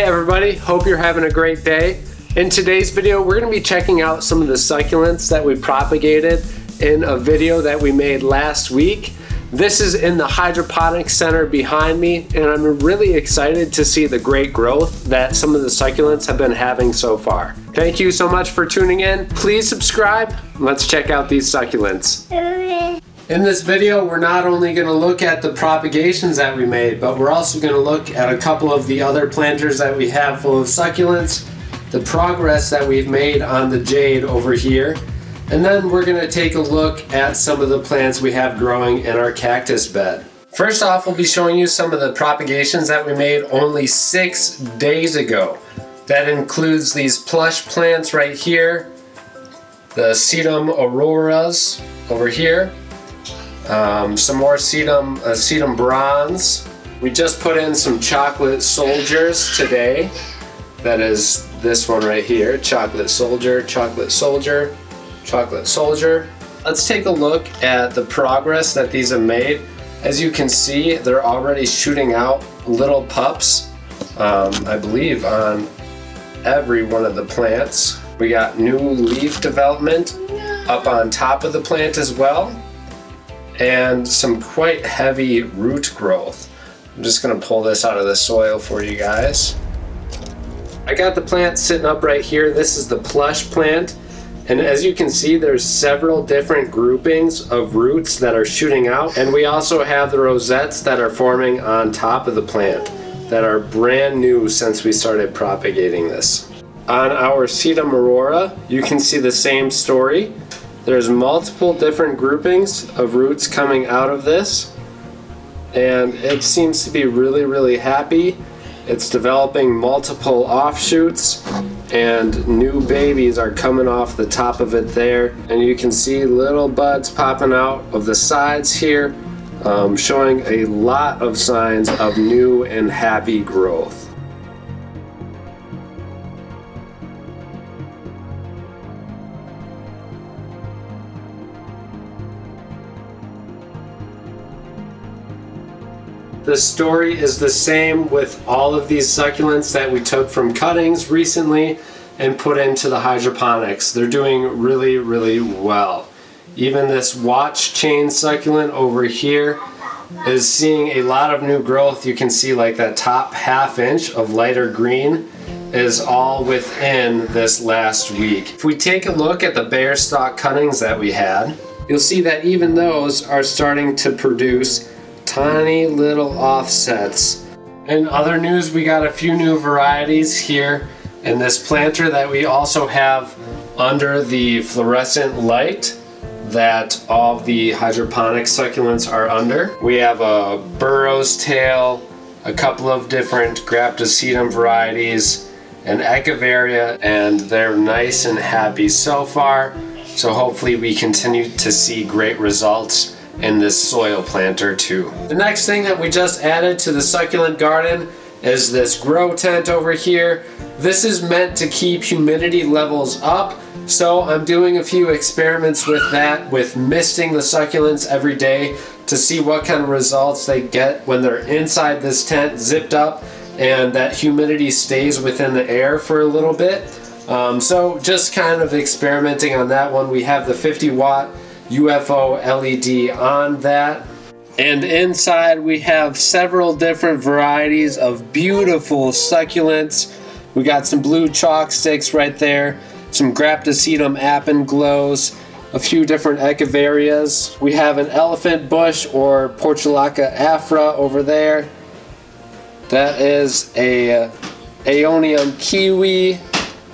Hey everybody, hope you're having a great day. In today's video, we're going to be checking out some of the succulents that we propagated in a video that we made last week. This is in the hydroponics center behind me, and I'm really excited to see the great growth that some of the succulents have been having so far. Thank you so much for tuning in. Please subscribe. Let's check out these succulents. In this video, we're not only going to look at the propagations that we made, but we're also going to look at a couple of the other planters that we have full of succulents, the progress that we've made on the jade over here, and then we're going to take a look at some of the plants we have growing in our cactus bed. First off, we'll be showing you some of the propagations that we made only 6 days ago. That includes these plush plants right here, the sedum auroras over here, some more sedum bronze. We just put in some chocolate soldiers today. That is this one right here, chocolate soldier, chocolate soldier, chocolate soldier. Let's take a look at the progress that these have made. As you can see, they're already shooting out little pups, I believe on every one of the plants. We got new leaf development up on top of the plant as well, and some quite heavy root growth. I'm just going to pull this out of the soil for you guys. I got the plant sitting up right here. This is the plush plant, and as you can see, there's several different groupings of roots that are shooting out, and we also have the rosettes that are forming on top of the plant that are brand new since we started propagating this. On our sedum aurora, you can see the same story. There's multiple different groupings of roots coming out of this, and it seems to be really happy. It's developing multiple offshoots, and new babies are coming off the top of it there, and you can see little buds popping out of the sides here, showing a lot of signs of new and happy growth. The story is the same with all of these succulents that we took from cuttings recently and put into the hydroponics. They're doing really well. Even this watch chain succulent over here is seeing a lot of new growth. You can see like that top ½ inch of lighter green is all within this last week. If we take a look at the bare stalk cuttings that we had, you'll see that even those are starting to produce tiny little offsets. In other news, we got a few new varieties here in this planter that we also have under the fluorescent light that all the hydroponic succulents are under. We have a burro's tail, a couple of different graptosedum varieties, an echeveria, and they're nice and happy so far. So hopefully we continue to see great results in this soil planter too. The next thing that we just added to the succulent garden is this grow tent over here. This is meant to keep humidity levels up, so I'm doing a few experiments with that, with misting the succulents every day to see what kind of results they get when they're inside this tent zipped up and that humidity stays within the air for a little bit. So just kind of experimenting on that one. We have the 50-watt UFO LED on that, and inside we have several different varieties of beautiful succulents. We got some blue chalk sticks right there, some graptosedum appenglows, a few different echeverias. We have an elephant bush or Portulaca afra over there. That is a aeonium kiwi,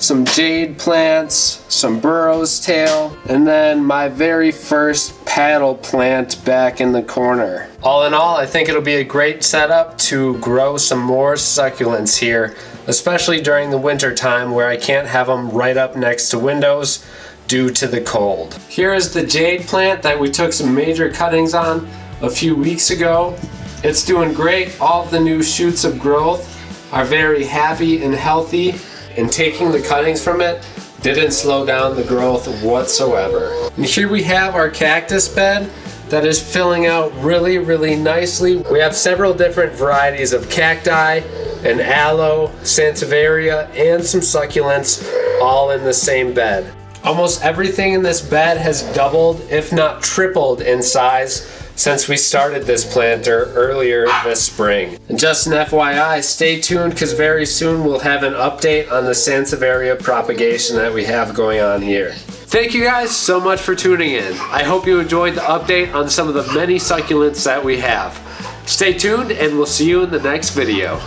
some jade plants, some burro's tail, and then my very first paddle plant back in the corner. All in all, I think it'll be a great setup to grow some more succulents here, especially during the winter time where I can't have them right up next to windows due to the cold. Here is the jade plant that we took some major cuttings on a few weeks ago. It's doing great. All of the new shoots of growth are very happy and healthy, and taking the cuttings from it didn't slow down the growth whatsoever. And here we have our cactus bed. that is filling out really, really nicely. We have several different varieties of cacti, an aloe, sansevieria, and some succulents all in the same bed. Almost everything in this bed has doubled, if not tripled in size since we started this planter earlier this spring. And just an FYI, stay tuned because very soon we'll have an update on the sansevieria propagation that we have going on here. Thank you guys so much for tuning in. I hope you enjoyed the update on some of the many succulents that we have. Stay tuned and we'll see you in the next video.